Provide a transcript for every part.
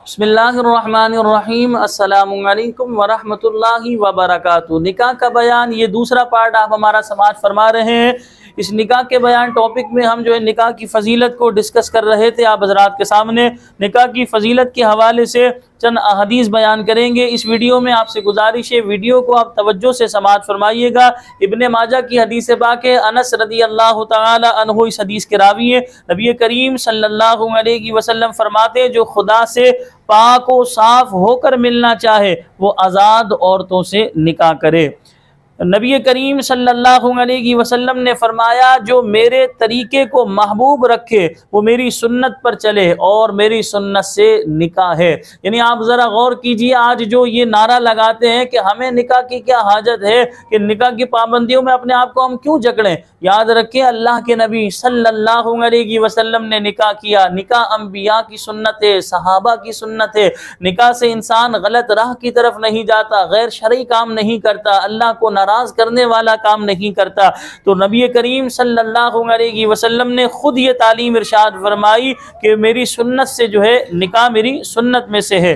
बिस्मिल्लाहिर्रहमानिर्रहीम। अस्सलामु अलैकुम वरहमतुल्लाहि वबरकातुहू। निकाह का बयान, ये दूसरा पार्ट आप हमारा समाज फरमा रहे हैं। इस निकाह के बयान टॉपिक में हम जो है निकाह की फ़जीलत को डिस्कस कर रहे थे आप हज़रात के सामने। निकाह की फ़जीलत के हवाले से चंद अहदीस बयान करेंगे। इस वीडियो में आपसे गुजारिश है वीडियो को आप तवज्जो से समाअत फरमाइएगा। इब्ने माजा की हदीस पाक है, अनस रदी अल्लाह तआला अन्हु इस हदीस के रावी है। नबी करीम सल्लल्लाहु अलैहि वसल्लम फरमाते जो खुदा से पाक व साफ होकर मिलना चाहे वो आज़ाद औरतों से निकाह करे। नबी करीम सल्लल्लाहु अलैहि वसल्लम ने फरमाया जो मेरे तरीके को महबूब रखे वो मेरी सुन्नत पर चले और मेरी सुन्नत से निकाह है। यानी आप ज़रा गौर कीजिए, आज जो ये नारा लगाते हैं कि हमें निकाह की क्या हाजत है, कि निकाह की पाबंदियों में अपने आप को हम क्यों जकड़ें। याद रखें अल्लाह के नबी सल्लल्लाहु अलैहि वसल्लम ने निकाह किया। निकाह अंबिया की सुन्नत है, सहाबा की सुन्नत है। निकाह से इंसान गलत राह की तरफ नहीं जाता, गैर शरई काम नहीं करता, अल्लाह को नाराज करने वाला काम नहीं करता। तो नबी करीम सल्लल्लाहु अलैहि वसल्लम ने खुद ये तालीम इरशाद फरमाई कि मेरी सुन्नत से जो है निकाह मेरी सुन्नत में से है।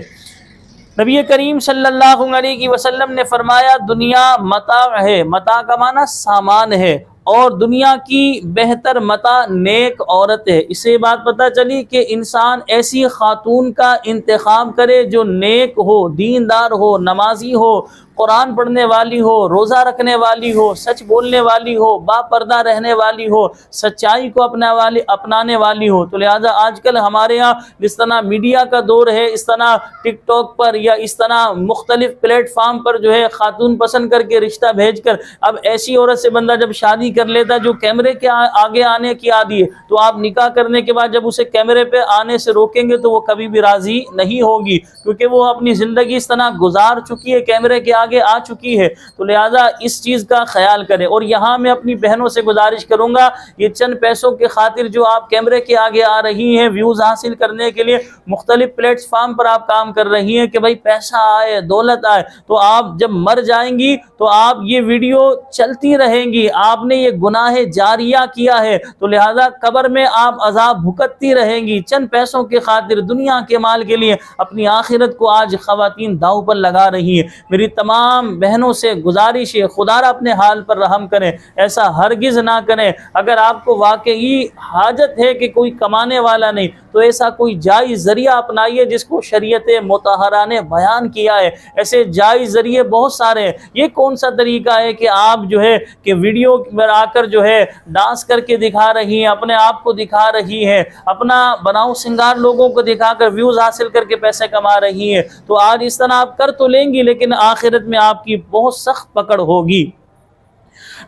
नबी करीम सल्लल्लाहु अलैहि वसल्लम ने फरमाया दुनिया मता है, मता का माना सामान है, और दुनिया की बेहतर मता नेक औरत है। इससे बात पता चली कि इंसान ऐसी खातून का इंतखाब करे जो नेक हो, दीनदार हो, नमाजी हो, कुरान पढ़ने वाली हो, रोज़ा रखने वाली हो, सच बोलने वाली हो, बापर्दा रहने वाली हो, सच्चाई को अपनाने वाली हो। तो लिहाजा आजकल हमारे यहाँ जिस तरह मीडिया का दौर है, इस तरह टिकटॉक पर या इस तरह मुख्तलिफ प्लेटफार्म पर जो है खातून पसंद करके रिश्ता भेज कर अब ऐसी औरत से बंदा जब शादी कर लेता जो कैमरे के आगे आने की आदी है, तो आप निकाह करने के बाद जब उसे कैमरे पे आने से रोकेंगे तो वो कभी भी राजी नहीं होगी, क्योंकि वो अपनी ज़िंदगी इस तरह गुजार चुकी है, कैमरे के आगे आ चुकी है। तो लिहाजा इस चीज़ का ख्याल करें। और यहाँ मैं अपनी बहनों से गुजारिश करूँगा, ये चंद पैसों के खातिर जो आप कैमरे के आगे आ रही हैं, व्यूज़ हासिल करने के लिए मुख्तलिफ प्लेटफार्म पर आप काम कर रही हैं कि भाई पैसा आए, दौलत आए, तो आप जब मर जाएंगी तो आप ये वीडियो चलती रहेंगी, आपने ये गुनाह जारिया किया है, तो लिहाजा कब्र में आप अजाब भुगतती रहेंगी। चंद पैसों के खातिर, दुनिया के माल के लिए अपनी आखिरत को आज ख़वातीन दाव पर लगा रही हैं। मेरी तमाम बहनों से गुजारिश है खुदारा अपने हाल पर रहम करें, ऐसा हरगिज़ ना करें। अगर आपको वाकई हाजत है कि कोई कमाने वाला नहीं, तो ऐसा कोई जायज़ ज़रिया अपनाइए जिसको शरीयत मुतहरा ने बयान किया है। ऐसे जायज़ ज़रिए बहुत सारे हैं। ये कौन सा तरीका है कि आप जो है कि वीडियो में आकर जो है डांस करके दिखा रही हैं, अपने आप को दिखा रही हैं, अपना बनाओ सिंगार लोगों को दिखाकर व्यूज़ हासिल करके पैसे कमा रही हैं। तो आज इस तरह आप कर तो लेंगी, लेकिन आखिरत में आपकी बहुत सख्त पकड़ होगी।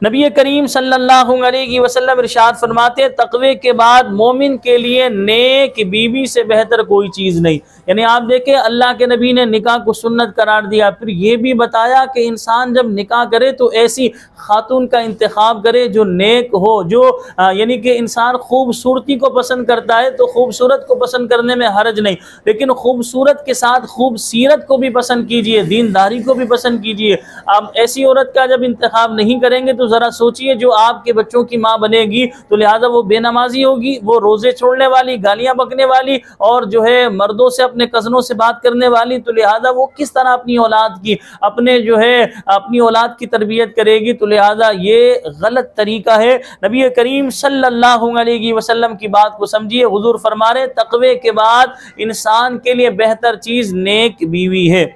नबी करीम सल्लल्लाहु अलैहि वसल्लम इरशाद फरमाते तक़वे के बाद मोमिन के लिए नेक बीवी से बेहतर कोई चीज़ नहीं। यानी आप देखें अल्लाह के नबी ने निकाह को सुन्नत करार दिया, फिर ये भी बताया कि इंसान जब निकाह करे तो ऐसी खातून का इंतखाब करे जो नेक हो, जो यानी कि इंसान खूबसूरती को पसंद करता है तो खूबसूरत को पसंद करने में हर्ज नहीं, लेकिन खूबसूरत के साथ खूबसीरत को भी पसंद कीजिए, दीनदारी को भी पसंद कीजिए। आप ऐसी औरत का जब इंतखाब नहीं करेंगे तो ज़रा सोचिए जो आपके बच्चों की माँ बनेगी, तो लिहाजा वो बेनमाजी होगी, वो रोज़े छोड़ने वाली, गालियाँ बकने वाली और जो है मर्दों से अपने कज़नों से बात करने वाली। तो लिहाजा वो किस तरह अपनी औलाद की अपनी औलाद की तरबियत करेगी। तो लिहाजा ये गलत तरीका है। नबी करीम सल्लल्लाहु अलैहि वसल्लम की बात को समझिए। हुजूर फरमा रहे तक़वे के बाद इंसान के लिए बेहतर चीज़ नेक बीवी है।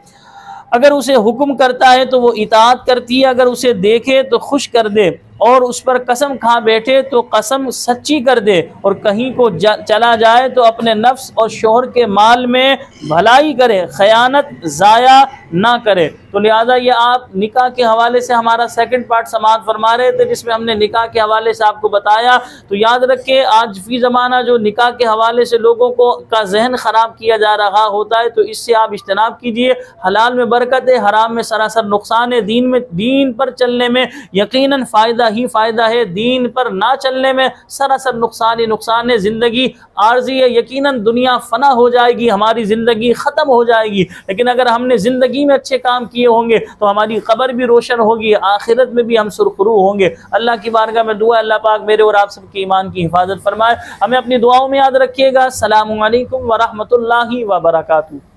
अगर उसे हुक्म करता है तो वो इताअत करती है, अगर उसे देखे तो खुश कर दे, और उस पर कसम खा बैठे तो कसम सच्ची कर दे, और कहीं को चला जाए तो अपने नफ्स और शोहर के माल में भलाई करे, खयानत ज़ाया ना करे। तो लिहाजा ये आप निकाह के हवाले से हमारा सेकंड पार्ट समाअत फरमा रहे थे, जिसमें हमने निकाह के हवाले से आपको बताया। तो याद रखें आज फी ज़माना जो निकाह के हवाले से लोगों का जहन ख़राब किया जा रहा होता है, तो इससे आप इज्तनाब कीजिए। हलाल में बरकत है, हराम में सरासर नुकसान है। दीन पर चलने में यकीनन फ़ायदा ही फ़ायदा है, दीन पर ना चलने में सरासर नुकसान ही नुकसान है। ज़िंदगी आर्जी है, यकीनन दुनिया फ़ना हो जाएगी, हमारी ज़िंदगी ख़त्म हो जाएगी, लेकिन अगर हमने ज़िंदगी में अच्छे काम किए होंगे तो हमारी कब्र भी रोशन होगी, आखिरत में भी हम सुरखरू होंगे। अल्लाह की बारगाह में दुआ अल्लाह पाक मेरे और आप सबकी ईमान की हिफाजत फरमाए। हमें अपनी दुआओं में याद रखिएगा। अस्सलामु अलैकुम व रहमतुल्लाहि व बरकातुहू।